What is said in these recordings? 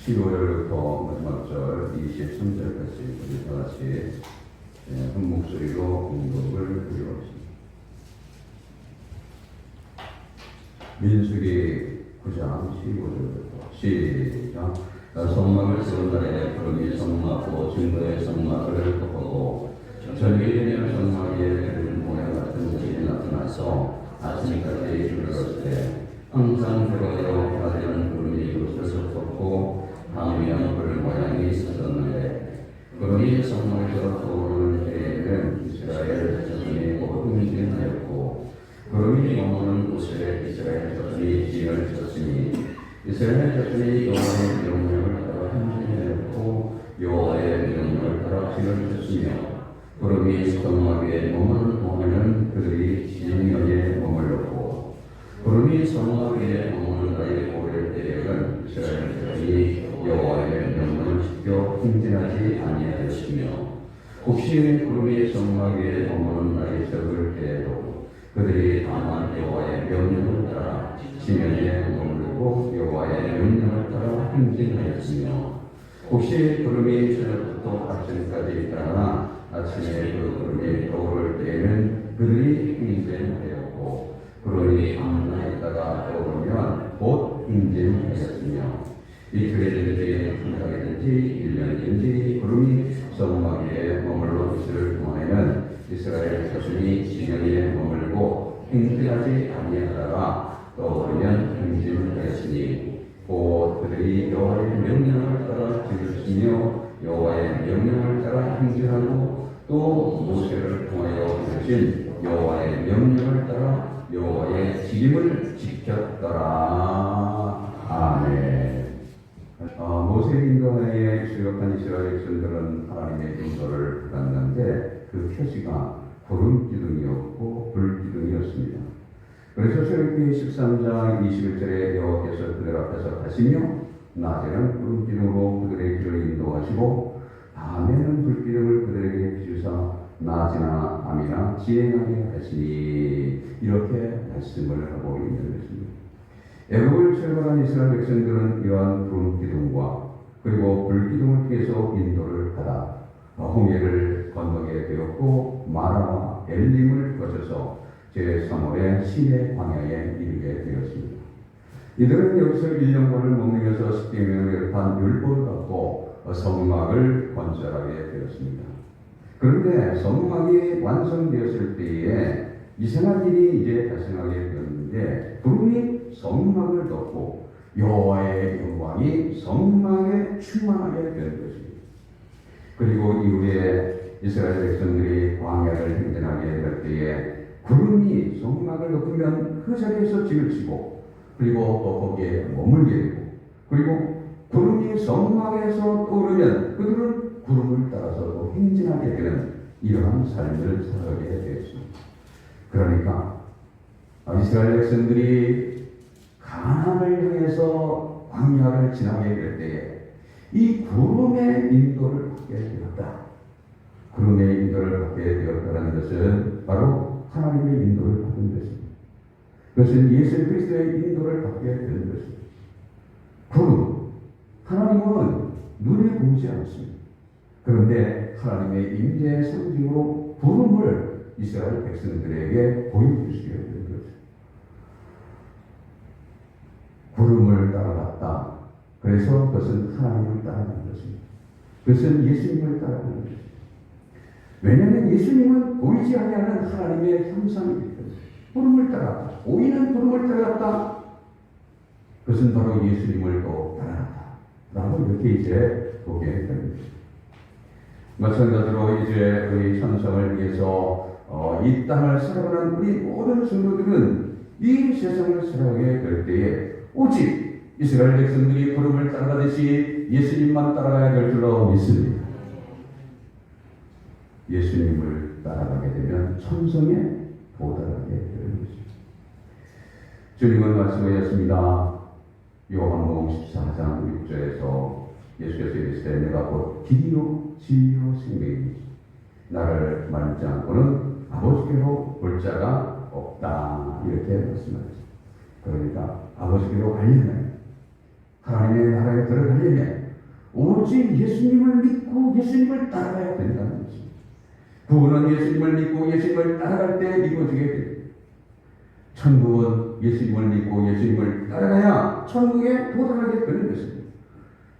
15절부터 마지막 절 23절까지 우리 다 같이 한 목소리로 공독을 드리겠습니다. 민수기 9장 15절부터 시작. 성막을 세운 날에 구름이 성막고 증거의 성막을 덮고 전기되는 성막에 그 모양 같은 것이 나타나서 아침까지 이르렀을 때 항상 그러하여 해가 되는 구름이 그것을 덮고 밤이면 그 모양이 있었는데 구름이 성막에서 떠오르는 때에는 이스라엘 자손이 모두 흥진하였고 구름이 머무는 곳에 이스라엘 자손이 진을 쳤으니 이스라엘 자손이 여호와의 명령을 따라 행진하였고 여호와의 명령을 따라 진을 쳤으며 구름이 성막에 머무는 동안에는 그들이 진영에 머물렀고 구름이 성막 위에 머무는 날이 오를 때에는 이스라엘 자손이 여호와의 명령을 지켜 행진하지 아니하였으며 혹시 구름이 성막 위에 머무는 날이 적을 때에도 그들이 다만 여호와의 명령을 따라 지면에 머물고 여호와의 명령을 따라 행진하였으며 혹시 구름이 저녁부터 아침까지 일어나 아침에 그 구름이 떠오를 때에는 그들이 행진하였고 구름이 밤낮 있다가 떠오르면 곧 행진하였으며 이틀이든지 한 달이든지 1년이든지 구름이 성막 위에 머물러 있을 동안에는 이스라엘 자손이 지면에 머물고 행진하지 아니하다가 떠오르면 행진하였으니 곧 그들이 여호와의 명령을 따라 지켰으며 여호와의 명령을 따라 행진하고 또 모세를 통하여 주신 여호와의 명령을 따라 여호와의 지림을 지켰더라. 아멘. 모세 인도하에 출력한 이스라엘 백성들은 하나님의 인도를 받았는데 그 표시가 구름 기둥이었고 불 기둥이었습니다. 그래서 출애굽기 13장 21절에 여호와께서 그들 앞에서 가시며 낮에는 구름 기둥으로 그들의 길을 인도하시고 밤에는 불 기둥을 그들에게 비추사 낮이나 밤이나 지행하게 하시니 이렇게 말씀을 하고 있는 것입니다. 애굽을 출발한 이스라엘 백성들은 이러한 구름 기둥과 그리고 불 기둥을 통해서 인도를 받아 홍해를 건너게 되었고 마라와 엘림을 거쳐서 제3월에 시내 광야에 이르게 되었습니다. 이들은 여기서 1년간을 머물면서 십계명을 반 율법을 받고 성막을 건설하게 되었습니다. 그런데 성막이 완성되었을 때에 이상한 일이 이제 발생하게 되었는데 구름이 성막을 덮고 여호와의 영광이 성막에 충만하게 된 것입니다. 그리고 이후에 이스라엘 백성들이 광야를 행진하게 될 때에 구름이 성막을 덮으면 그 자리에서 진을 치고 그리고 또 거기에 머물게 되고 그리고 구름이 성막에서 떠오르면 그들은 구름을 따라서 또 행진하게 되는 이러한 삶을 살아가게 되었습니다. 그러니까 이스라엘 백성들이 가나안을 향해서 광야를 지나게 될 때에 이 구름의 인도를 받게 되었다. 구름의 인도를 받게 되었다는 것은 바로 하나님의 인도를 받은 것입니다. 그것은 예수 그리스도의 인도를 받게 되는 것입니다. 구름, 하나님은 눈에 보이지 않습니다. 그런데 하나님의 임재의 상징으로 구름을 이스라엘 백성들에게 보여주시게 된 것입니다. 구름을 따라갔다. 그래서 그것은 하나님을 따라가는 것입니다. 그것은 예수님을 따라가는 것입니다. 왜냐하면 예수님은 보이지 아니하는 하나님의 형상이기 때문에 구름을 따라갔다. 보이는 구름을 따라갔다. 그것은 바로 예수님을 또 따라갔다. 라고 이렇게 이제 보게 됩니다. 마찬가지로 이제 우리 천성을 위해서 이 땅을 살아가는 우리 모든 성도들은 이 세상을 살아가게 될 때에 오직 이스라엘 백성들이 구름을 따라가듯이 예수님만 따라가야 될 줄로 믿습니다. 예수님을 따라가게 되면 천성에 도달하게 되는 것입니다. 주님은 말씀하셨습니다. 요한복음 14장 6절에서 예수께서 이르시되 내가 곧 길이요 진리요 생명이니 나를 만지 않고는 아버지께로 볼 자가 없다. 이렇게 말씀하셨습니다. 그러니까 아버지께로 가려면 하나님의 나라에 들어가려면 오직 예수님을 믿고 예수님을 따라가야 된다는 것입니다. 구원은 예수님을 믿고 예수님을 따라갈 때 이루어지게 됩니다. 천국은 예수님을 믿고 예수님을 따라가야 천국에 도달하게 되는 것입니다.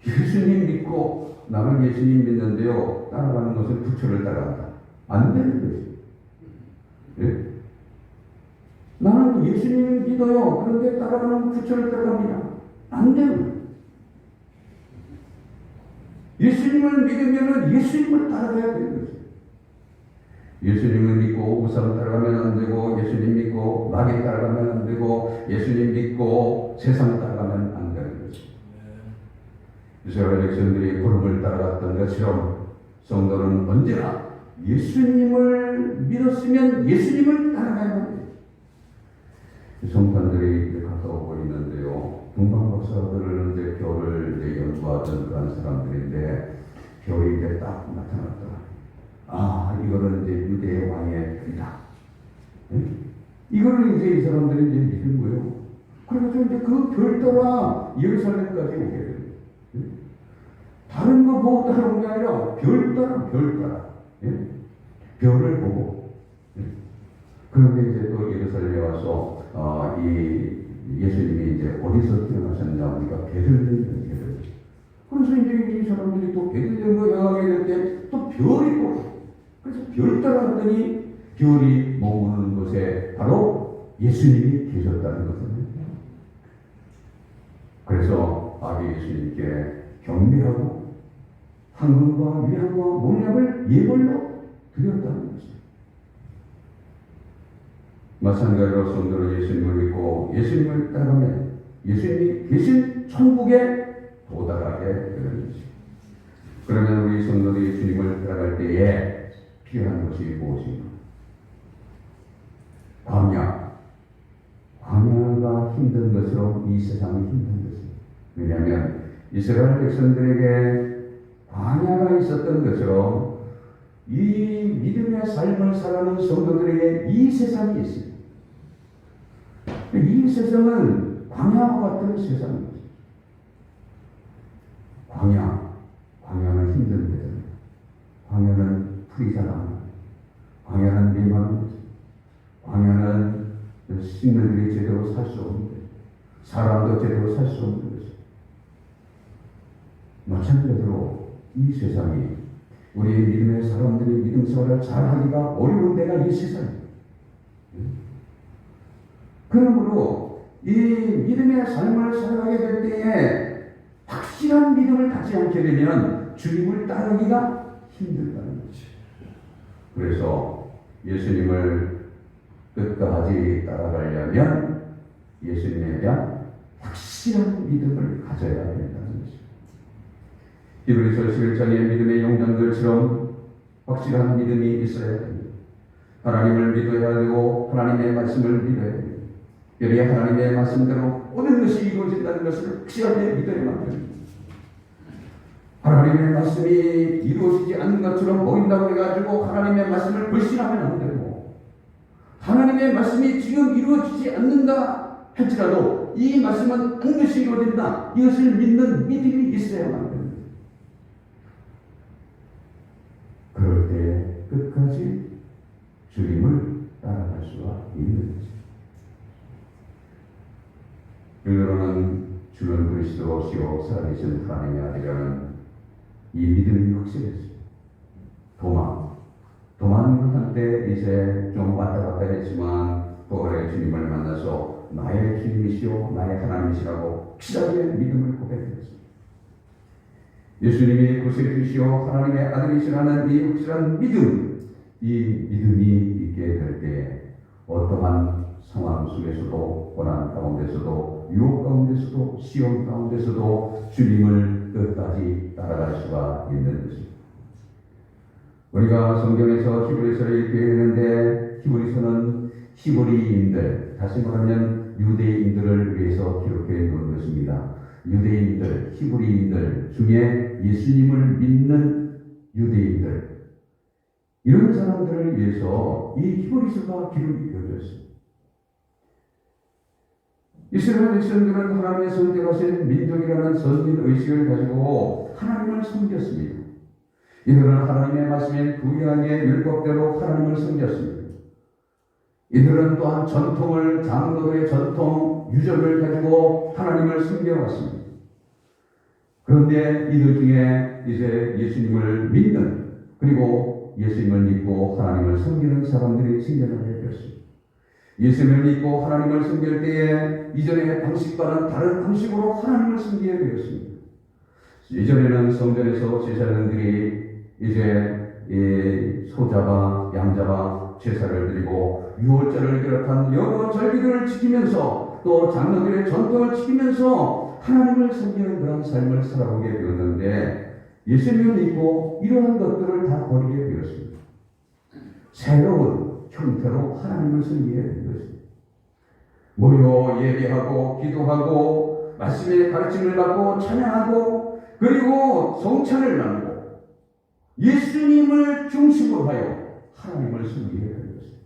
예수님 믿고 나는 예수님 믿는데요, 따라가는 것은 부처를 따라간다. 안 되는 것입니다. 예? 나는 예수님을 믿어요. 그런데 따라가는 부처를 따라갑니다. 안 되는 거예요. 예수님을 믿으면 예수님을 따라가야 되는 거죠. 예수님을 믿고 우상 따라가면 안 되고, 예수님 믿고 마귀 따라가면 안 되고, 예수님 믿고 세상 따라가면 안 되는 거죠. 이스라엘 백성들이 구름을 따라갔던 것처럼 성도는 언제나 예수님을 믿었으면 예수님을 따라가야 돼요. 성탄들이 가까우고 있는데요. 동방 박사들은 이제 별을 이제 연구하던 그런 사람들인데 별이 이제 딱 나타났더라. 아, 이거는 이제 유대의 왕의 별이다. 네? 이거를 이제 이 사람들이 이제 믿은 거예요. 그래서 이제 그 별 따라 예루살렘까지 오게 돼요. 네? 다른 거 보고 따라온 게 아니라 별 따라. 네? 별을 보고. 네? 그런데 이제 또 예루살렘에 와서 이 예수님이 이제 어디서 태어나셨냐 우리가 베들레헴. 그래서 이제 이 사람들이 또 베들레헴으로 향하게 될 때 또 별이 또 그래서 별 따라갔더니 별이 머무는 곳에 바로 예수님이 계셨다는 것입니다. 그래서 아기 예수님께 경배하고 황금과 위안과 몰약을 예물로 드렸다는 것입니다. 마찬가지로 성도는 예수님을 믿고 예수님을 따라가면 예수님이 계신 천국에 도달하게 되는 것입니다. 그러면 우리 성도들이 예수님을 따라갈 때에 필요한 것이 무엇인가? 광야가 힘든 것으로 이 세상이 힘든 것입니다. 왜냐하면 이스라엘 백성들에게 광야가 있었던 것처럼 이 믿음의 삶을 살아가는 성도들에게 이 세상이 있습니다. 이 세상은 광야와 같은 세상입니다. 광야는 힘든 데입니다. 광야는 풀이 자라는, 광야는 메마른 곳, 광야는 식물들이 제대로 살 수 없는 데, 사람도 제대로 살 수 없는 것입니다. 마찬가지로 이 세상이 우리 믿음의 사람들이 믿음 생활을 잘하기가 어려운 데가 이 세상입니다. 그러므로 이 믿음의 삶을 살아가게 될 때에 확실한 믿음을 갖지 않게 되면 주님을 따르기가 힘들다는 거죠. 그래서 예수님을 끝까지 따라가려면 예수님에 대한 확실한 믿음을 가져야 된다는 것입니다. 히브리서 11장의 믿음의 용장들처럼 확실한 믿음이 있어야 됩니다. 하나님을 믿어야 되고 하나님의 말씀을 믿어야 됩니다. 여기 하나님의 말씀대로 모든 것이 이루어진다는 것을 확실하게 믿어야만 됩니다. 하나님의 말씀이 이루어지지 않는 것처럼 보인다고 해가지고 하나님의 말씀을 불신하면 안 되고, 하나님의 말씀이 지금 이루어지지 않는다 할지라도 이 말씀은 반드시 이루어진다, 이것을 믿는 믿음이 있어야만 됩니다. 그럴 때 끝까지 주님을 따라갈 수가 있는 것입니다. 여러분은 주는 그리스도시요 살아계신 하나님의 아들이라는 이 믿음이 확실했습니다. 도마는 한때 이제 좀 왔다 갔다 했지만 부활의 주님을 만나서 나의 주님이시오 나의 하나님이시라고 확실하게 믿음을 고백했습니다. 예수님이 구세주시오 하나님의 아들이시라는 이 확실한 믿음, 이 믿음이 있게 될 때 어떠한 상황 속에서도, 고난 가운데서도, 유혹 가운데서도, 시험 가운데서도 주님을 끝까지 따라갈 수가 있는 것입니다. 우리가 성경에서 히브리서를 읽게 되는데 히브리서는 히브리인들, 다시 말하면 유대인들을 위해서 기록해 놓은 것입니다. 유대인들, 히브리인들 중에 예수님을 믿는 유대인들, 이런 사람들을 위해서 이 히브리서가 기록이 되어졌습니다. 이스라엘 백성들은 하나님의 선택하신 민족이라는 선민 의식을 가지고 하나님을 섬겼습니다. 이들은 하나님의 말씀인 구약의 율법대로 하나님을 섬겼습니다. 이들은 또한 전통을, 장로의 전통, 유적을 가지고 하나님을 섬겨왔습니다. 그런데 이들 중에 이제 예수님을 믿는, 그리고 예수님을 믿고 하나님을 섬기는 사람들이 생겨나게 되었습니다. 예수님을 믿고 하나님을 섬길 때에 이전의 방식과는 다른 방식으로 하나님을 섬기게 되었습니다. 이전에는 성전에서 제사장들이 이제 소잡아, 양잡아 제사를 드리고 유월절을 비롯한 여러 절기들을 지키면서 또 장로들의 전통을 지키면서 하나님을 섬기는 그런 삶을 살아보게 되었는데, 예수님을 믿고 이러한 것들을 다 버리게 되었습니다. 새로운 형태로 하나님을 섬기게 된 것입니다. 모여 예배하고 기도하고 말씀의 가르침을 받고 찬양하고 그리고 성찬을 나누고 예수님을 중심으로 하여 하나님을 섬기게 된 것입니다.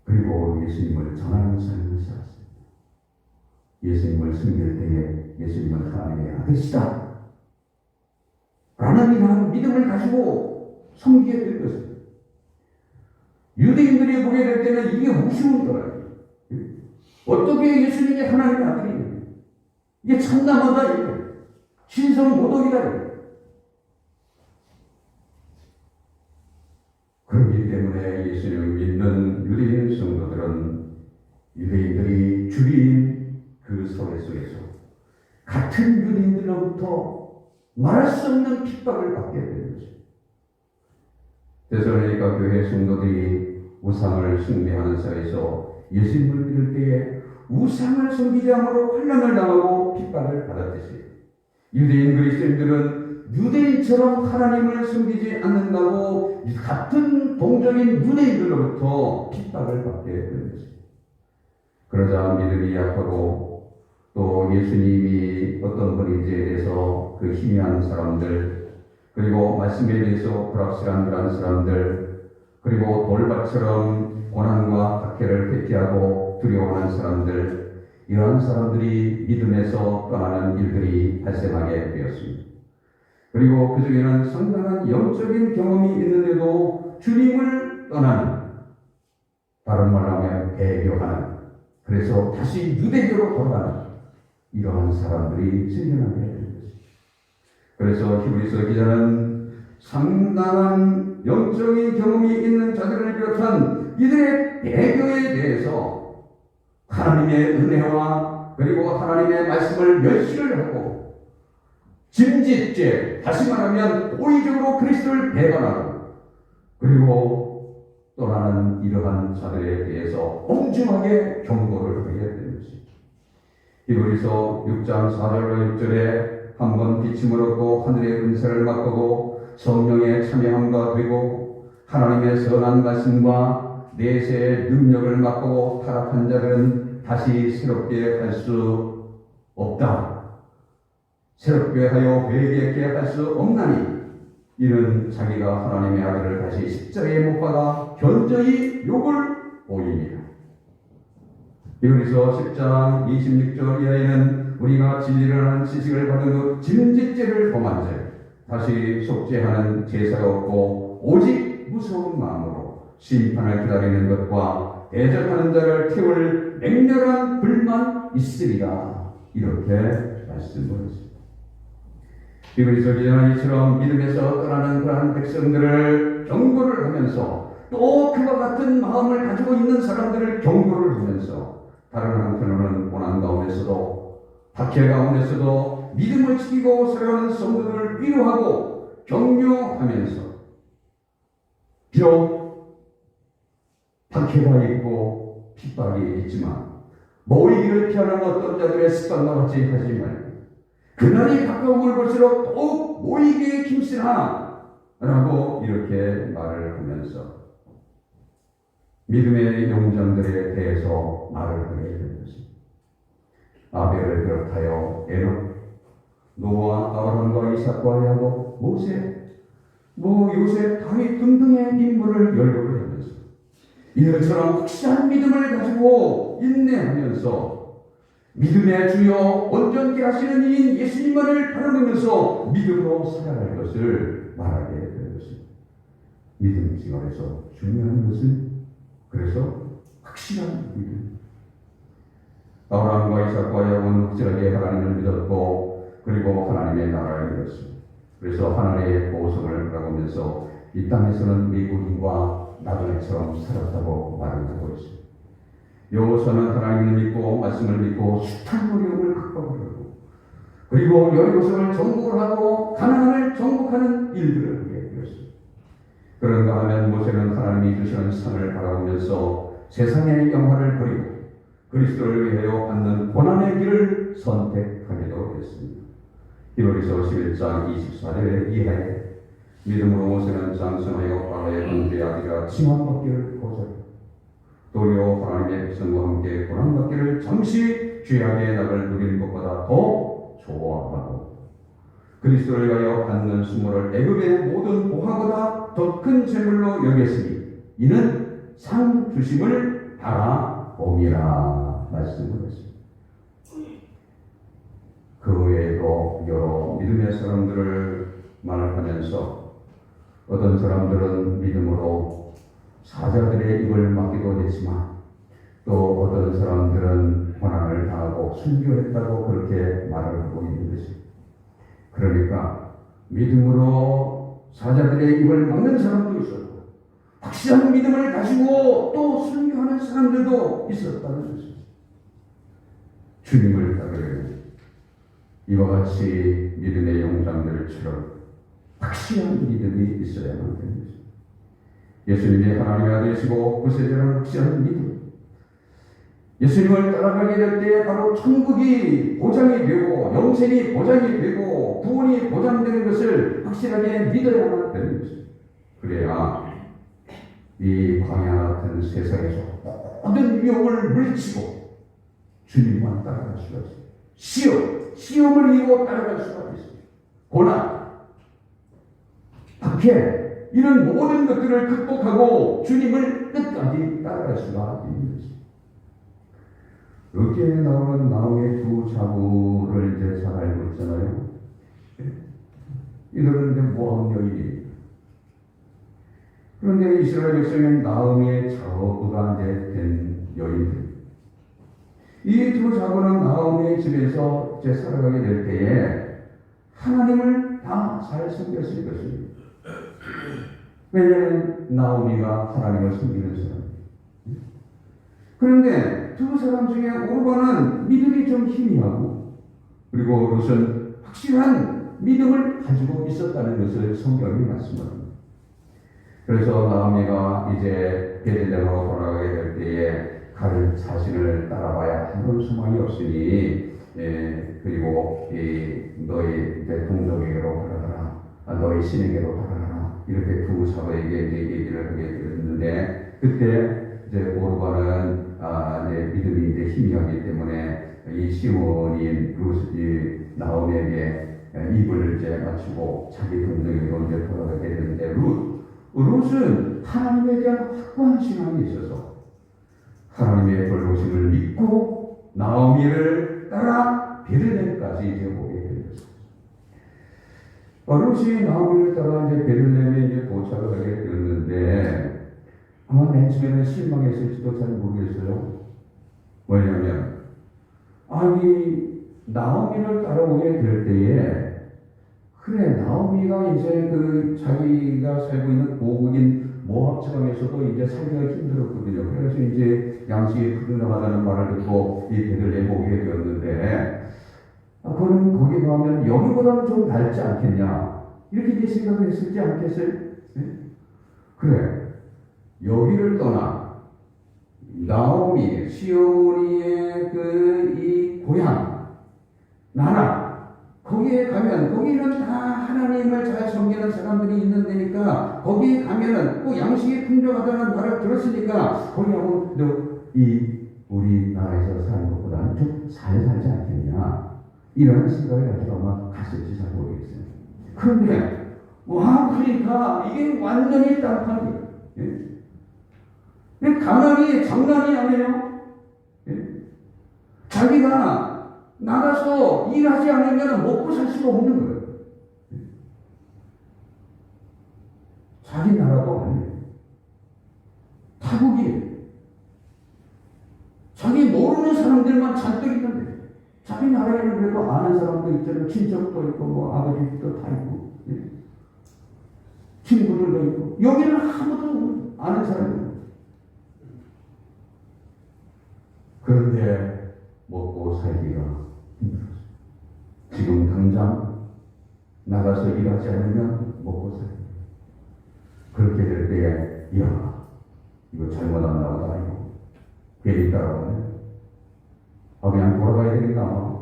그리고 예수님을 전하는 삶을 살았습니다. 예수님을 섬길 때에 예수님은 하나님의 아들이시다 라는 이러한 믿음을 가지고 섬기게 될 것입니다. 유대인들이 보게 될 때는 이게 우스운 거라요. 어떻게 예수님이 하나님의 아들이냐, 이게 참남하다, 이거 신성모독이다. 그렇기 때문에 예수님을 믿는 유대인 성도들은 유대인들이 주인 그 사회 속에서 같은 유대인들로부터 말할 수 없는 핍박을 받게 되는 것입니다. 데살로니가 교회 성도들이 우상을 숭배하는 사이에서 예수님을 믿을 때에 우상을 섬기지 않으로 환난을 당하고 핍박을 받았듯이 유대인 그리스도인들은 유대인처럼 하나님을 섬기지 않는다고 같은 동정인 유대인들로부터 핍박을 받게 되는 것입니다. 그러자 믿음이 약하고 또 예수님이 어떤 분인지에 대해서 그 희미한 사람들, 그리고 말씀에 대해서 불확실한 그런 사람들, 그리고 돌밭처럼 고난과 박해를 회피하고 두려워하는 사람들, 이러한 사람들이 믿음에서 떠나는 일들이 발생하게 되었습니다. 그리고 그 중에는 상당한 영적인 경험이 있는데도 주님을 떠나는, 다른 말로 하면 배교하는, 그래서 다시 유대교로 돌아가는 이러한 사람들이 생겨나게 되는 것입니다. 그래서 히브리서 기자는 상당한 영적인 경험이 있는 자들을 비롯한 이들의 배교에 대해서 하나님의 은혜와 그리고 하나님의 말씀을 멸시를 하고 짐짓죄, 다시 말하면 고의적으로 그리스도를 배반하고 그리고 떠나는 이러한 자들에 대해서 엄중하게 경고를 하게 되는 것입니다. 히브리서 6장 4절과 6절에 한번 비침을 얻고 하늘의 은사를 맛보고 성령의 참여함과 되고 하나님의 선한 말씀과 내세의 능력을 맛보고 타락한 자들은 다시 새롭게 할 수 없다. 새롭게 하여 회개케 할 수 없나니 이는 자기가 하나님의 아들을 다시 십자가에 못 박아 현저히 욕을 보입니다. 히브리서 10장 26절 이하에는 우리가 진리를 하는 지식을 받은 후 짐짓죄를 범한 죄, 다시 속죄하는 제사가 없고 오직 무서운 마음으로 심판을 기다리는 것과 대적하는 자를 태울 맹렬한 불만 있으리라, 이렇게 말씀을 했습니다. 히브리서 기자는 이처럼 믿음에서 떠나는 그러한 백성들을 경고를 하면서 또 그와 같은 마음을 가지고 있는 사람들을 경고를 하면서 다른 한편으로는 고난 가운데서도 박해 가운데서도 믿음을 지키고 살아가는 성도들을 위로하고 격려하면서 비록 박해가 있고 핍박이 있지만 모이기를 피하는 어떤 자들의 습관과 같이 하지 말고 그날이 가까움을 볼수록 더욱 모이기에 힘쓰라 라고 이렇게 말을 하면서 믿음의 용장들에 대해서 말을 하게 된 것입니다. 아벨을 비롯하여 에녹, 노아, 아브라함과 이삭과 야곱, 모세, 요셉, 다윗 등등의 인물을 연결을 하면서 이들처럼 확실한 믿음을 가지고 인내하면서 믿음의 주여 온전케 하시는 이인 예수님만을 바라보면서 믿음으로 살아갈 것을 말하게 되는 것입니다. 믿음 생활에서 중요한 것은 그래서 확실한 믿음. 아브라함과 이삭과 야곱은 확실하게 하나님을 믿었고 그리고 하나님의 나라를 믿었습니다. 그래서 하나님의 보석을 바라보면서 이 땅에서는 미국인과 나그네처럼 살았다고 말을 하고 있습니다. 여호수아는 하나님을 믿고 말씀을 믿고 숱한 어려움을 극복하고 그리고 여리고성을 정복을 하고 가나안을 정복하는 일들을 하게 되었습니다. 그런가 하면 모세는 하나님이 주시는 상을 바라보면서 세상의 영화를 버리고 그리스도를 위하여 받는 고난의 길을 선택하기도 했습니다. 히브리서 11장 24절 이하에 믿음으로 모세는 장성하여 바로의 공주의 아들이라 칭함받기를 고사했고 도리어 하나님의 백성과 함께 고난받기를 잠시 죄악의 낙을 누리는 것보다 더 좋아하고 그리스도를 위하여 받는 수모를 애굽의 모든 보화보다 더 큰 재물로 여겼으니 이는 상 주심을 바라봄이라 말씀하셨습니다. 그 외에도 여러 믿음의 사람들을 말하면서 어떤 사람들은 믿음으로 사자들의 입을 막기도 했지만 또 어떤 사람들은 고난을 당하고 순교했다고 그렇게 말을 하고 있는 것입니다. 그러니까 믿음으로 사자들의 입을 막는 사람도 있었고 확실한 믿음을 가지고 또 순교하는 사람들도 있었다는 것입니다. 주님을 따르려면 이와 같이 믿음의 용장들처럼 확실한 믿음이 있어야만 되는 것입니다. 예수님이 하나님의 아들이시고 구세주라는 확실한 믿음. 예수님을 따라가게 될 때 바로 천국이 보장이 되고 영생이 보장이 되고 구원이 보장되는 것을 확실하게 믿어야만 되는 것입니다. 그래야 이 광야 같은 세상에서 모든 유혹을 물리치고 주님만 따라갈 수가 있습니다. 시험을 이루고 따라갈 수가 있습니다. 고난, 박해 이런 모든 것들을 극복하고 주님을 끝까지 따라갈 수가 있는 것입니다. 여기에 나오는 나오의 두 자부를 이제 잘 알고 있잖아요. 이들은 이제 모함 여인입니다. 그런데 이스라엘 백성은 나오미의 자부가 이제 된 여인들. 이 두 자부는 나오미의 집에서 이제 살아가게 될 때에 하나님을 다 잘 섬겼을 것입니다. 왜냐하면 나오미가 하나님을 섬기는 사람입니다. 그런데 두 사람 중에 오르바는 믿음이 좀 희미하고 그리고 롯은 확실한 믿음을 가지고 있었다는 것을 성경이 말씀합니다. 그래서 나오미가 이제 베들레헴으로 돌아가게 될 때에 가는 자신을 따라와야 아무런 소망이 없으니 그리고 너희 이제 동족에게로 돌아가라, 너희 신에게로 돌아가라 이렇게 두 사도에게 이제 얘기를 하게 되었는데 그때 이제 오르바는 이제 믿음이 이제 희미하기 때문에 이 시몬인 나오미에게 입을 이제 맞추고 자기 동족에게로 이제 돌아가게 되는데 룻은 하나님에 대한 확고한 신앙이 있어서 하나님의 돌보심을 믿고 나오미를 따라 베들레헴까지 이제 오게 되었습니다. 룻이 나오미를 따라 이제 베들레헴에 이제 도착을 하게 되었는데 아마 맨 처음에는 실망했을지도 잘 모르겠어요. 왜냐하면 나오미를 따라오게 될 때에 그래 나오미가 이제 그 자기가 살고 있는 고국인 모압 지방에서도 이제 살기가 힘들었거든요. 그래서 이제 양식이 부족하다는 말을 듣고 이 베들레헴에 오게 되었는데 그는 거기 가면 여기보다는 좀 낫지 않겠냐 이렇게 이제 생각을 했을지 않겠어요? 네? 그래 여기를 떠나 나오미 시온이의 이 고향 나라 거기에 가면 거기는 다 하나님을 잘 섬기는 사람들이 있는 데니까 거기에 가면은 꼭 양식이 풍족하다는 말을 들었으니까 거기하고 우리나라에서 사는 것보다는 좀 잘 살지 않겠냐 이런 생각을 가지고 아마 갔을지 잘 모르겠어요. 그런데 그러니까 이게 완전히 딴판이에요. 가난이 장난이 아니에요. 예? 자기가 나가서 일하지 않으면 먹고 살 수가 없는 거예요. 예? 자기 나라도 아니에요. 타국이에요. 자기 모르는 사람들만 잔뜩 있는데, 자기 나라에는 그래도 아는 사람도 있잖아요. 친척도 있고, 뭐, 아버지도 다 있고, 예? 친구들도 있고, 여기는 아무도 아는 사람이 없어요. 그런데 먹고 살기가 힘들었어요. 지금 당장 나가서 일하지 않으면 먹고 살기. 그렇게 될 때에, 이야, 이거 잘못 안 나오다, 이거. 괜히 따라가네. 그냥 돌아가야 되겠다.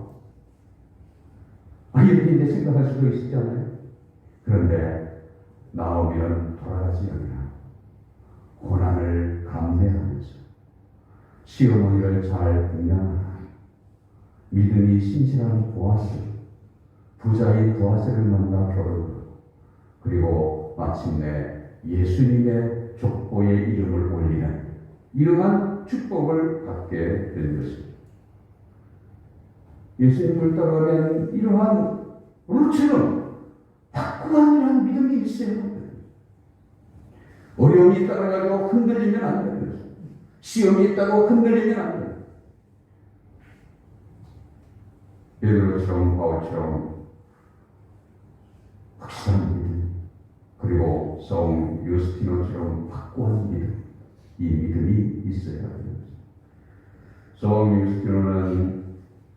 이렇게 이제 생각할 수도 있잖아요. 그런데 나오면 돌아가지 않냐. 고난을 감내하면서 시어머니를 잘 분양하라. 믿음이 신실한 보아스, 부자인 보아스를 만나 결혼하고, 그리고 마침내 예수님의 족보의 이름을 올리는 이러한 축복을 받게 된 것입니다. 예수님을 따라가면 이러한 루트는 확고한 믿음이 있어야 합니다. 어려움이 따라가고 흔들리면 안 됩니다. 시험이 있다고 흔들리면 안 됩니다. 베드로처럼 바울처럼 확실한 믿음, 그리고 성 유스티노처럼 확고한 믿음, 이 믿음이 있어야 합니다. 성 유스티노는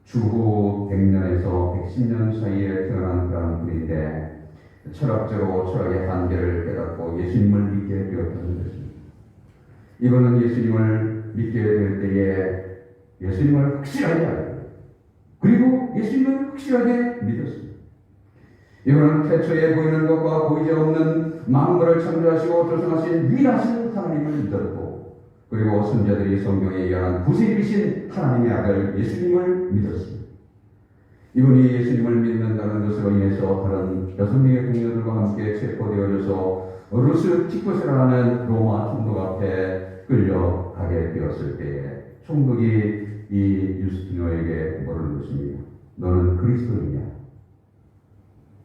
주후 100년에서 110년 사이에 태어난 그런 분인데, 철학적으로 철학의 한계를 깨닫고 예수님을 믿게 되었다는 것입니다. 이거는 예수님을 믿게 될 때에 예수님을 확실하게 알고, 그리고 예수님을 확실하게 믿었습니다. 이거는 태초에 보이는 것과 보이지 없는 만물을 창조하시고 조성하신 위대하신 하나님을 믿었고, 그리고 선자들이 성경에 의한 구세주이신 하나님의 아들 예수님을 믿었습니다. 이분이 예수님을 믿는다는 것으로 인해서 다른 6명의 동료들과 함께 체포되어져서 루스 티쿠스라는 로마 총독 앞에 끌려가게 되었을 때에 총독이 이 유스티노에게 뭐를 묻습니다. 너는 그리스도이냐?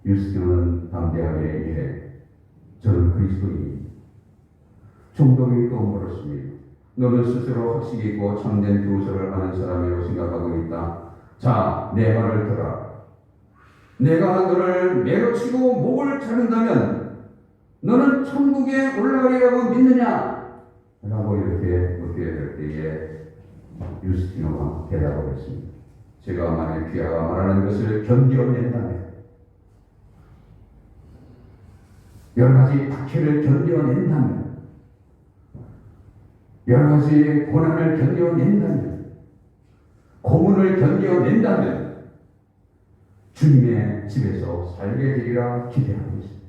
유스티노는 담대하게 예, 저는 그리스도인입니다. 총독이 또 물었습니다. 너는 스스로 학식이 있고 참된 교서를 아는 사람이라고 생각하고 있다. 자, 내 말을 들어라. 내가 너를 매로 치고 목을 자른다면 너는 천국에 올라가리라고 믿느냐? 라고 이렇게 묻게 될 때에 유스티노가 대답을 했습니다. 제가 만약 귀하가 말하는 것을 견뎌낸다면, 여러 가지 박해를 견뎌낸다면, 여러 가지 고난을 견뎌낸다면, 고문을 견뎌낸다면 주님의 집에서 살게 되리라 기대하고 있습니다.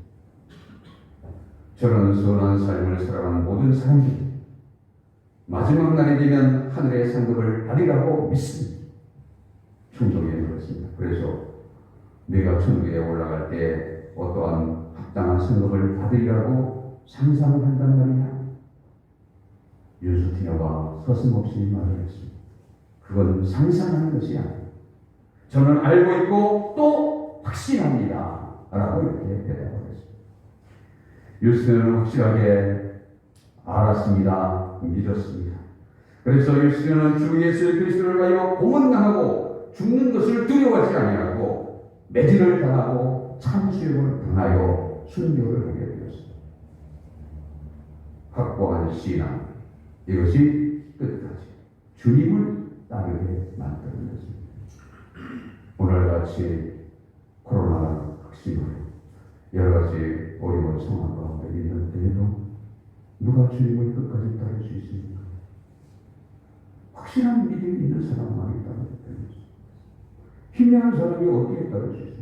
저는 선한 삶을 살아가는 모든 사람들이 마지막 날이 되면 하늘의 상급을 받으리라고 믿습니다. 충성에 그렇습니다. 그래서 내가 천국에 올라갈 때 어떠한 합당한 상급을 받으리라고 상상을 한단 말이냐? 유스티노가 서슴없이 말을 했습니다. 그건 상상하는 것이 아니에요. 저는 알고 있고 또 확신합니다. 라고 이렇게 대답을 했습니다. 유스티노는 확실하게 알았습니다. 믿었습니다. 그래서 유스티노는 주 예수 그리스도를 위하여 고문당하고 죽는 것을 두려워하지 아니하고 매질을 당하고 참수욕을 당하여 순교를 하게 되었습니다. 확고한 신앙, 이것이 끝까지 주님을 따르게 만드는 것입니다. 오늘같이 코로나 확진으로 여러 가지 어려운 상황 가운데 있는 때에도 누가 주님을 끝까지 따를 수 있습니까? 확실한 믿음이 있는 사람만이 따르게 되는 것입니다. 희미한 사람이 어디에 따를 수 있습니까?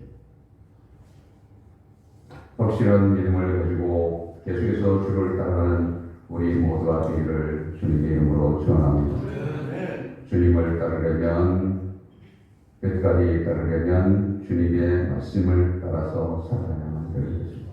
확실한 믿음을 가지고 계속해서 주를 따르는 우리 모두가 되기를 주님의 이름으로 축원합니다. 주님을 따르려면, 끝까지 따르려면 주님의 말씀을 따라서 살아야만 되는 것입니다.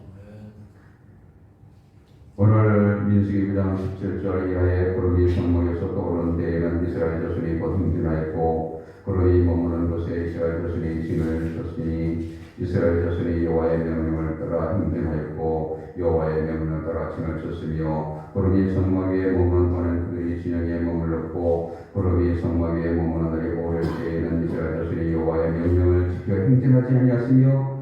오늘 민수기 9장 17절 이하에 구름이 성막에서 떠오르는 데에는 이스라엘 자손이 곧 흥진하였고 구름이 머무는 곳에 이스라엘 자손이 진을 쳤으니 이스라엘 자손이 여호와의 명령을 따라 흥진하였고 여호와의 명령을 따라 진을 쳤으며 구름이 성막 위에 머무는 동안 그들이 진영에 머물렀고 구름이 성막 위에 머무는 날이 오를 때에는 이스라엘 자손이 여호와의 명령을 지켜 행진하지 아니하였으며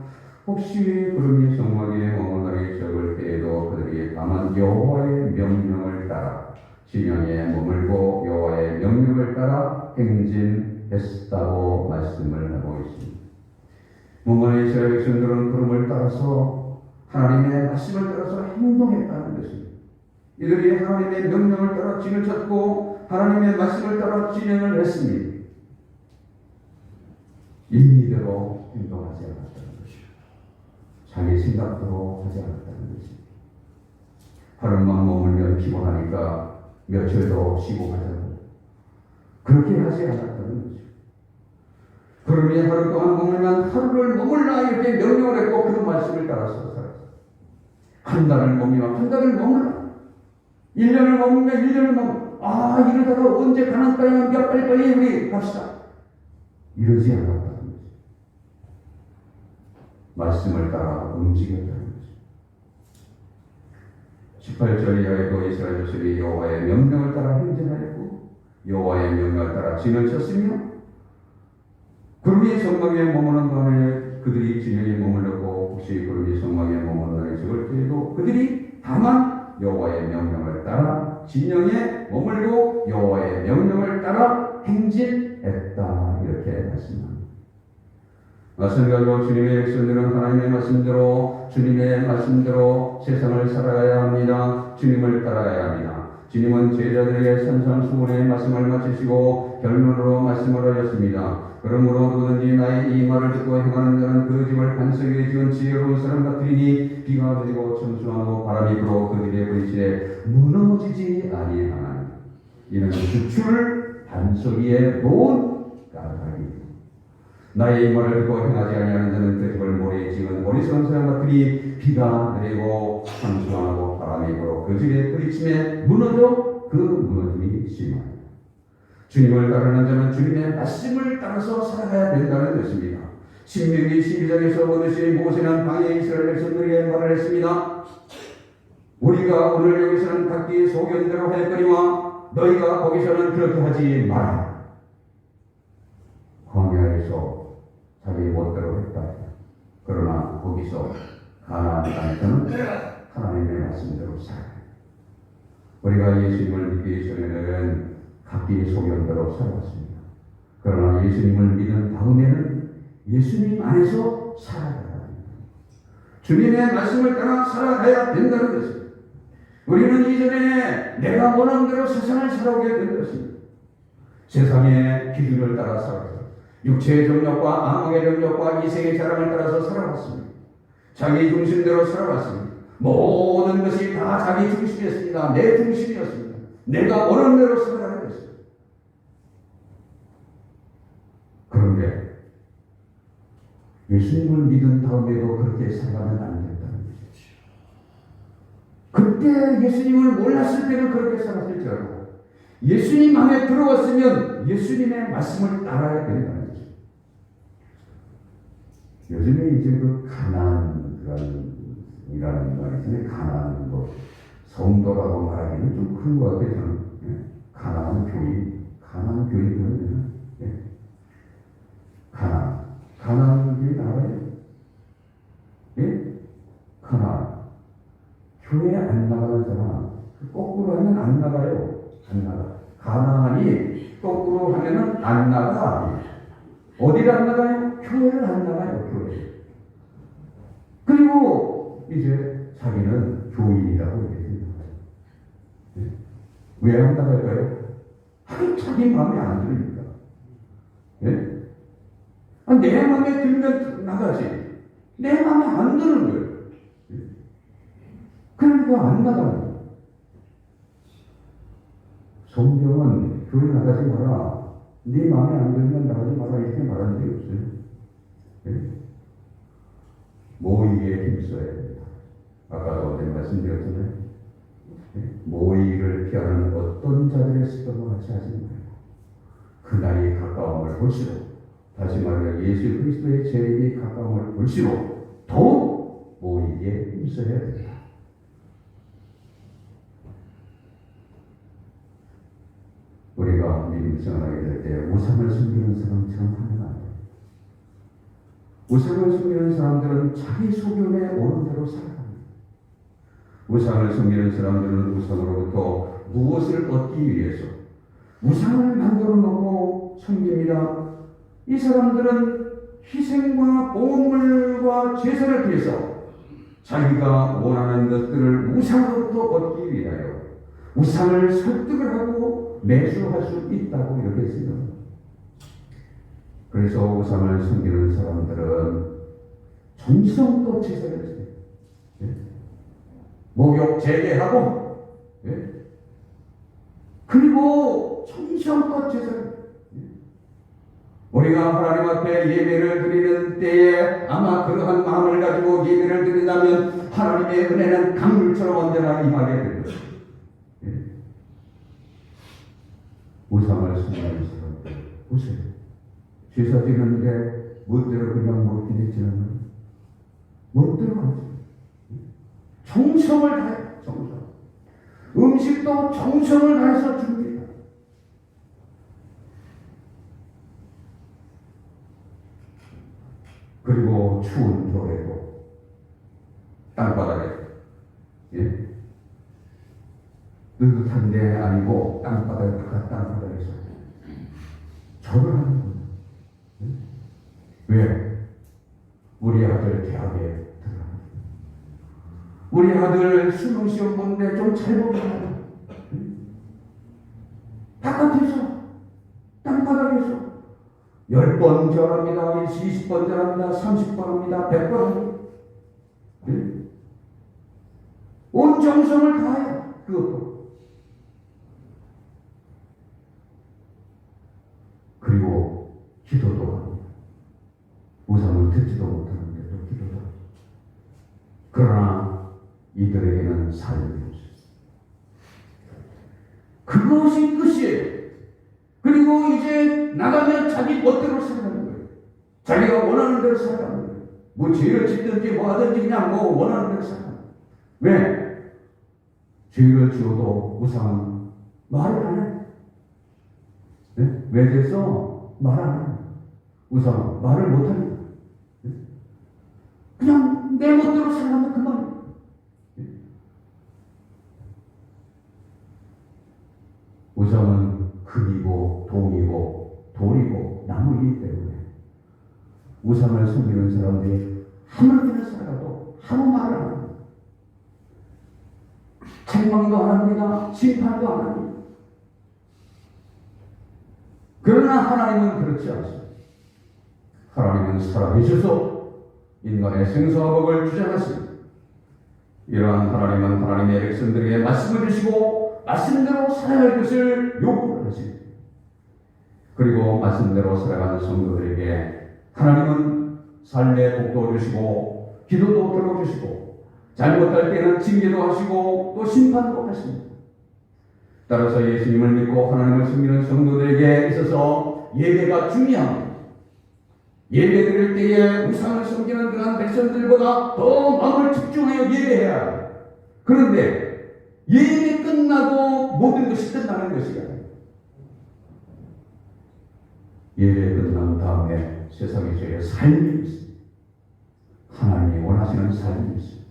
혹시 구름이 성막 위에 머무는 날이 적을 때에도 그들이 다만 여호와의 명령을 따라 진영에 머물고 여호와의 명령을 따라 행진했다고 말씀을 하고 있습니다. 문건의 이스라엘 백성들은 구름을 따라서 하나님의 말씀을 따라서 행동했다는 것입니다. 이들이 하나님의 명령을 따라 진을 쳤고 하나님의 말씀을 따라 진행을 했습니다. 임의대로 행동하지 않았다는 것이죠. 자기 생각대로 하지 않았다는 것입니다. 하루만 머물면 피곤하니까 며칠 더 쉬고 가자고 그렇게 하지 않았다는 거죠. 구름이 하루 동안 머물면 하루를 머물라 이렇게 명령을 했고 그 말씀을 따라서 살았어요. 한 달을 머물면 한 달을 머물라. 1년을 머물면 1년을 머물라. 이러다가 언제 가난 땅에 몇 빨리 우리 갑시다. 이러지 않았다는 거죠. 말씀을 따라 움직였다는 거죠. 18절 이하에도 이스라엘 자손이 여호와의 명령을 따라 행진하였고 여호와의 명령을 따라 진을 쳤으며 구름이 성막 위에 머무는 동안에 그들이 진영에 머물렀고 혹시 구름이 성막 위에 머무는 날이 적을 때에도 그들이 다만 여호와의 명령을 따라 진영에 머물고 여호와의 명령을 따라 행진했다 이렇게 말씀합니다. 마찬가지로 주님의 백성들은 하나님의 말씀대로 주님의 말씀대로 세상을 살아가야 합니다. 주님을 따라가야 합니다. 주님은 제자들에게 산상수훈의 말씀을 마치시고 결론으로 말씀을 하셨습니다. 그러므로 누구든지 나의 이 말을 듣고 행하는 자는 그 집을 반석 위에 지은 지혜로운 사람 같으리니 비가 내리고 천수하고 바람이 불어 그들의 부딪히되 무너지지 아니하나니 이는 주추를 반석 위에 놓은 까닭이니 나의 이 말을 듣고 행하지 아니하는 자는 그 집을 모래에 지은 어리석은 사람 같으니 비가 내리고 천수하고 바람이 불어 그 집의 부딪힘에 무너져 그 무너짐이 심하니 주님을 따르는 자는 주님의 말씀을 따라서 살아가야 된다는 것입니다. 신명기 12장에서 보듯이 모세는 광야에 이스라엘 백성들에게 말을 했습니다. 우리가 오늘 여기서는 각기 소견대로 할 거니와 너희가 거기서는 그렇게 하지 마라. 광야에서 자기 멋대로 했다. 그러나 거기서 가나안 땅에서는 하나님의 말씀대로 살아야 해. 우리가 예수님을 믿기 전에는 각기 소견대로 살아왔습니다. 그러나 예수님을 믿은 다음에는 예수님 안에서 살아가야 합니다. 주님의 말씀을 따라 살아가야 된다는 것입니다. 우리는 이전에 내가 원하는 대로 세상을 살아오게 된 것입니다. 세상의 기준을 따라 살아서 육체의 정욕과 암흑의 정욕과 이생의 자랑을 따라서 살아왔습니다. 자기 중심대로 살아왔습니다. 모든 것이 다 자기 중심이었습니다. 내 중심이었습니다. 내가 원하는 대로 살아가는 것입니다. 그런데 예수님을 믿은 다음에도 그렇게 살아가면 안 된다는 것이죠. 그때 예수님을 몰랐을 때는 그렇게 살았을지라도 예수님 안에 들어왔으면 예수님의 말씀을 따라야 된다는 것이죠. 요즘에 이제 그 가난이라는 말이 있잖아요. 가난 성도라고 말하기는 좀 큰 것 같아요. 저는. 가난 교인 그러면 가난 교인 알아요? 예? 가난 교회 안 나가는 사람 거꾸로 하면 안 나가요. 안 나가. 가난이 거꾸로 하면은 안 나가. 어디를 안 나가요? 교회를 안 나가요. 교회. 그리고 이제 자기는 교인이라고 얘기합니다. 왜 안 나갈까요? 자기 마음에 안 들으니까. 네? 내 마음에 들면 나가지. 내 마음에 안 드는 거예요. 그러니까 안 나가는 거예요. 성경은 교회 나가지 마라. 네 마음에 안 들면 나가지 마라. 이렇게 말하는 게 없어요. 네? 모의에 힘써야 됩니다. 아까도 어제 말씀드렸잖아요. 모의를 피하는 어떤 자들의 습관과 같이 하지 말고 그날이 가까움을 볼수록, 다시 말해 예수 그리스도의 재림이 가까움을 볼수록 더욱 모의에 힘써야 된다. 우리가 믿음 생활하게 될 때 우상을 숨기는 사람처럼 하면 안 돼. 우상을 숨기는 사람들은 자기 소견에 오른 대로 살아갑니다. 우상을 숨기는 사람들은 우상으로부터 무엇을 얻기 위해서 우상을 만들어 놓고 섬깁니다. 이 사람들은 희생과 보물과 제사를 위해서 자기가 원하는 것들을 우상으로부터 얻기 위하여 우상을 설득을 하고 매수할 수 있다고 이렇게 생각합니다. 그래서 우상을 섬기는 사람들은 정성껏 제사를 해요. 목욕 제대하고, 그리고 정성껏 제사를. 우리가 하나님 앞에 예배를 드리는 때에 아마 그러한 마음을 가지고 예배를 드린다면 하나님의 은혜는 강물처럼 언제나 임하게 될 것입니다. 우상을 섬기는 사람들 보세요. 제사 지는데 멋대로 그냥 못 지내지는 멋대로 하죠. 정성을 다해, 정성. 음식도 정성을 다해서 줍니다. 그리고 추운 겨울에도 땅바닥에, 느긋한 데 아니고 땅바닥에, 바깥 땅바닥에서 절을 하는 거예요. 왜? 우리 아들 대학에 들어갑니다. 우리 아들 수능 시험 보는데 좀 잘 보면 바깥에서, 땅바닥에서 10번 절합니다. 20번 절합니다. 30번 합니다. 100번 합니다. 온 정성을 다해요. 그것도. 그리고 기도도 합니다. 우상을 듣지도 못하는데도 기도도 합니다. 그러나 이들에게는 삶이 없어요. 그것이 끝이에요. 그리고 이제 나가면 자기 멋대로 살아가는 거예요. 자기가 원하는 대로 살아가는 거예요. 뭐 죄를 짓든지 뭐 하든지 그냥 뭐 원하는 대로 살아가는 거예요. 왜? 죄를 지어도 우상은 말을 안 해요. 네? 외제에서 말 안 해요. 우상은 말을 못 합니다. 그냥 내 멋대로 살아가면 그만이에요. 우상은 금이고 동이고 돌이고 나무이기 때문에 우상을 섬기는 사람들이 하늘길을 살아가도 아무 말을 안 합니다. 책망도 안 합니다. 심판도 안 합니다. 그러나 하나님은 그렇지 않습니다. 하나님은 살아계셔서 인간의 생사와 복을 주장하십니다. 이러한 하나님은 하나님의 백성들에게 말씀을 주시고 말씀대로 살아갈 것을 요구를 하십니다. 그리고 말씀대로 살아가는 성도들에게 하나님은 삶의 복도 주시고 기도도 들어주시고 잘못할 때는 징계도 하시고 또 심판도 하십니다. 따라서 예수님을 믿고 하나님을 섬기는 성도들에게 있어서 예배가 중요합니다. 예배 드릴 때에 우상을 섬기는 그런 백성들보다 더 마음을 집중하여 예배해야 합니다. 그런데 예배 끝나고 모든 것이 끝나는 것이 아니에요. 예배 끝난 다음에 세상에서의 삶이 있습니다. 하나님이 원하시는 삶이 있습니다.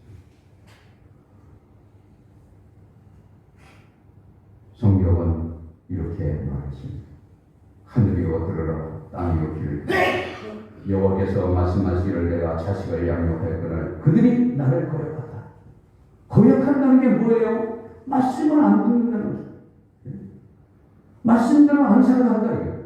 성경은 이렇게 말했습니다. 하늘이여 들으라, 땅이여 귀를 들으라. 여호와께서 말씀하시기를 내가 자식을 양육하였거늘 그들이 나를 거역하다. 거역한다는 게 뭐예요? 말씀을 안 듣는다는 거죠. 말씀대로 안 살아간다는 거예요.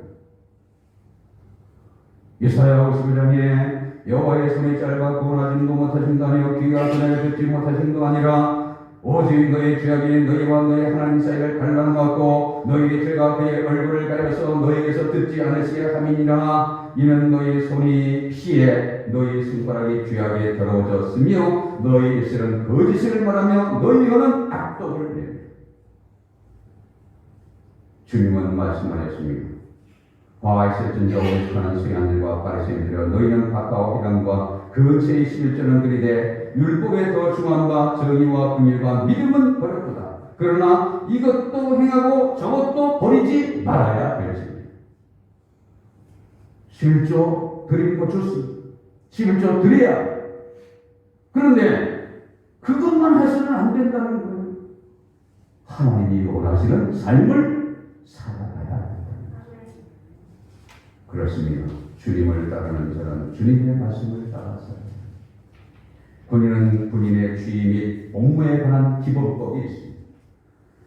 이사야 55장에 여호와의 손이 짧아 구원하지도 못하신다며 귀가 그날을 듣지 못하신도 아니라 오직 너희 죄악이 너희와 너희 하나님 사이를 갈라놓았고 너희의 죄가 그의 얼굴을 가려서 너희에게서 듣지 않으시게 함이니라. 이는 너희 손이 피해 너희 손가락이 죄악에 더러워졌으며 너희 입술은 거짓을 말하며 너희 혀는 악독을 내며 주님은 말씀하셨습니다. 과하실진저 오직하는 서기관들과 바리새인들여 너희는 가까워 회당과 그 제11조는 들이되 율법에 더 중한 바 정의와 긍휼과 믿음은 버렸도다. 그러나 이것도 행하고 저것도 버리지 말아야 할지니. 11조 드리는 거 좋습니다. 11조 드려야. 그런데 그것만 해서는 안 된다는 거예요. 하나님이 원하시는 삶을 살아가야 한다. 그렇습니다. 주님을 따르는 자는 주님의 말씀을 따라서 본인은 본인의 주의 및 업무에 관한 기본법이 있습니다.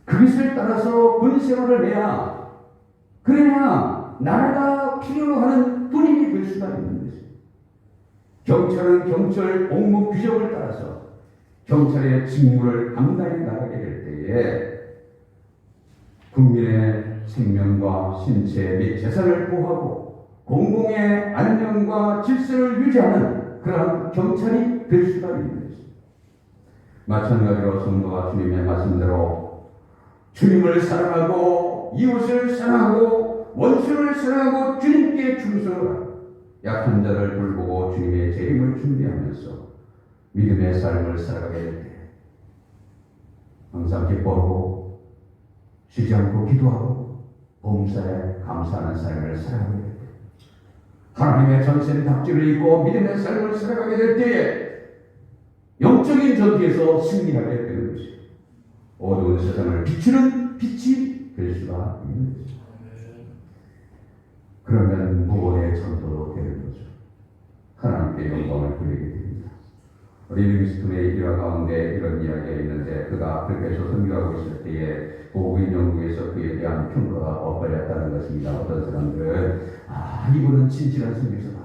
그것을 따라서 본생활을 해야 그래야 나라가 필요로 하는 군인이 될 수가 있는 것입니다. 경찰은 경찰 업무 규정을 따라서 경찰의 직무를 감당해 나가게 될 때에 국민의 생명과 신체 및 재산을 보호하고 공공의 안녕과 질서를 유지하는 그러한 경찰이 될 수가 있는 것입니다. 마찬가지로 성도가 주님의 말씀대로 주님을 사랑하고 이웃을 사랑하고 원수를 사랑하고 주님께 충성하라. 약한 자를 돌보고 주님의 재림을 준비하면서 믿음의 삶을 살아가게 될 때 항상 기뻐하고 쉬지 않고 기도하고 범사에 감사하는 삶을 살아가게 될 때 하나님의 전신 답지를 입고 믿음의 삶을 살아가게 될 때에 영적인 전투에서 승리하게 되는 것입니다. 어두운 세상을 비추는 빛이 될 수가 있는 것입니다. 그러면 무언의 전도로 되는 거죠. 하나님께 영광을 돌리게 됩니다. 리빙스톤의 일화 가운데 이런 이야기가 있는데 그가 그렇게서 선교하고 있을 때에 보국인 영국에서 그에 대한 평가가 엇갈렸다는 것입니다. 어떤 사람들은 이분은 진실한 선교사다.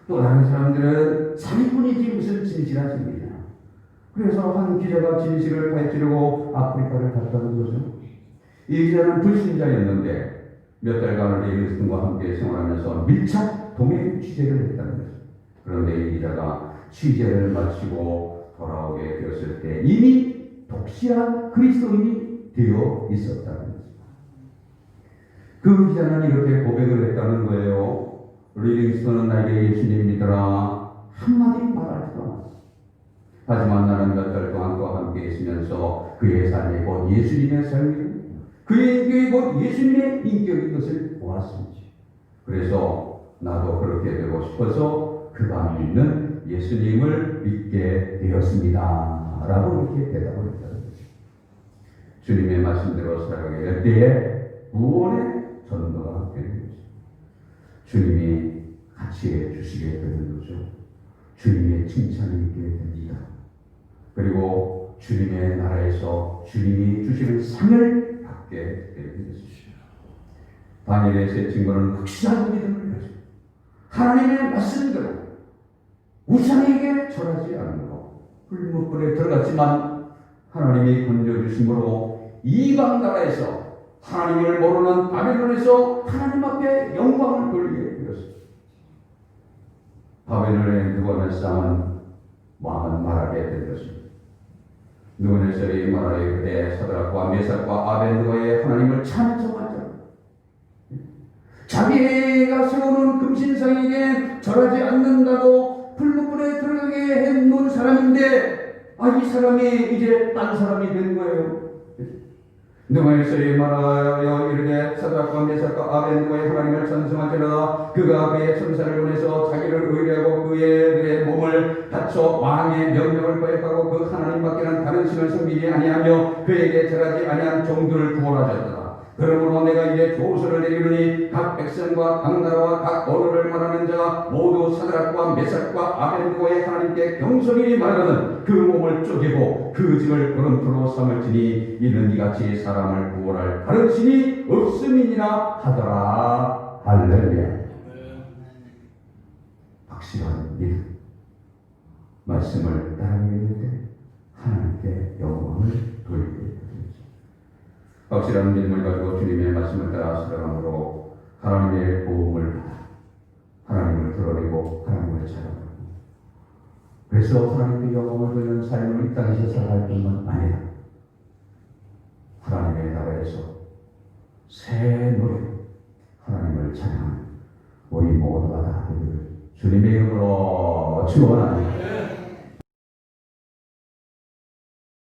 또 다른 사람들은 사기꾼이지 무슨 진실한 선교사냐. 그래서 한 기자가 진실을 밝히려고 아프리카를 갔다는 거죠. 이 기자는 불신자였는데 몇 달간 리빙스톤과 함께 생활하면서 밀착 동행 취재를 했다는 거죠. 그런데 이 기자가 취재를 마치고 돌아오게 되었을 때 이미 독실한 그리스도인이 되어 있었다는 것입니다. 그 기자는 이렇게 고백을 했다는 거예요. 리빙스톤은 나에게 예수님 믿어라 한마디 말하지도 않았어. 하지만 나는 몇 달 동안 그와 함께 있으면서 그의 삶이 곧 예수님의 삶이고 그의 인격이 곧 예수님의 인격인 것을 보았습니다. 그래서 나도 그렇게 되고 싶어서 그가 믿는 예수님을 믿게 되었습니다. 라고 이렇게 대답을 했다는 거죠. 주님의 말씀대로 살아가게 될 때에 구원의 전도가 되는 거죠. 주님이 같이 해주시게 되는 거죠. 주님의 칭찬이 있게 됩니다. 그리고 주님의 나라에서 주님이 주시는 상을 받게 되는 것이죠. 다니엘의 세 친구는 확실한 믿음을 가지고 하나님의 말씀대로 우상에게 절하지 않고 불못불에 들어갔지만 하나님이 건져주심으로 이방 나라에서 하나님을 모르는 바벨론에서 하나님 앞에 영광을 돌리게 되었습니다. 바벨론의 느부갓네살은 왕은 말하게 된 것입니다. 느부갓네살이 말하여 그때 사드락과 메삭과 아벤느고의 하나님을 찬송하자. 자기가 세우는 금신상에게 절하지 않는다고 풀무불에 들어가게 해놓은 사람인데 이 사람이 이제 딴 사람이 된 거예요. 느부갓네살이 말하여 이르되 사드락과 메삭과 아벤느고의 하나님을 찬송하리라. 그가 그의 천사를 보내서 자기를 의뢰하고 그의 몸을 다쳐 왕의 명령을 거역하고 그 하나님밖에는 다른 신을 섬기지 아니하며 그에게 절하지 아니한 종들을 구원하셨다. 그러므로 내가 이제 조서를 내리노니 각 백성과 각 나라와 각 언어를 말하는 자가 모두 사드락과 메삭과 아벤느고의 하나님께 경솔히 말하는 그 몸을 쪼개고 그 집을 거름토로 삼을지니 이는 이같이 사람을 구원할 다른 신이 없음이니라 하더라. 할렐루야. 확실한 믿음 말씀을 따르게 될 때 하나님께 영광을 돌리게 됩니다. 확실한 믿음을 가지고 주님의 말씀을 따라 살아감으로 하나님의 도움을 받아 하나님을 드러내고 하나님을 찬양하고 그래서 하나님께 영광을 돌리는 삶을 이 땅에서 살아갈 뿐만 아니라 하나님의 나라에서 새 노래 하나님을 찬양하는 우리 모두가 다 되기를 주님의 이름으로 축원합니다.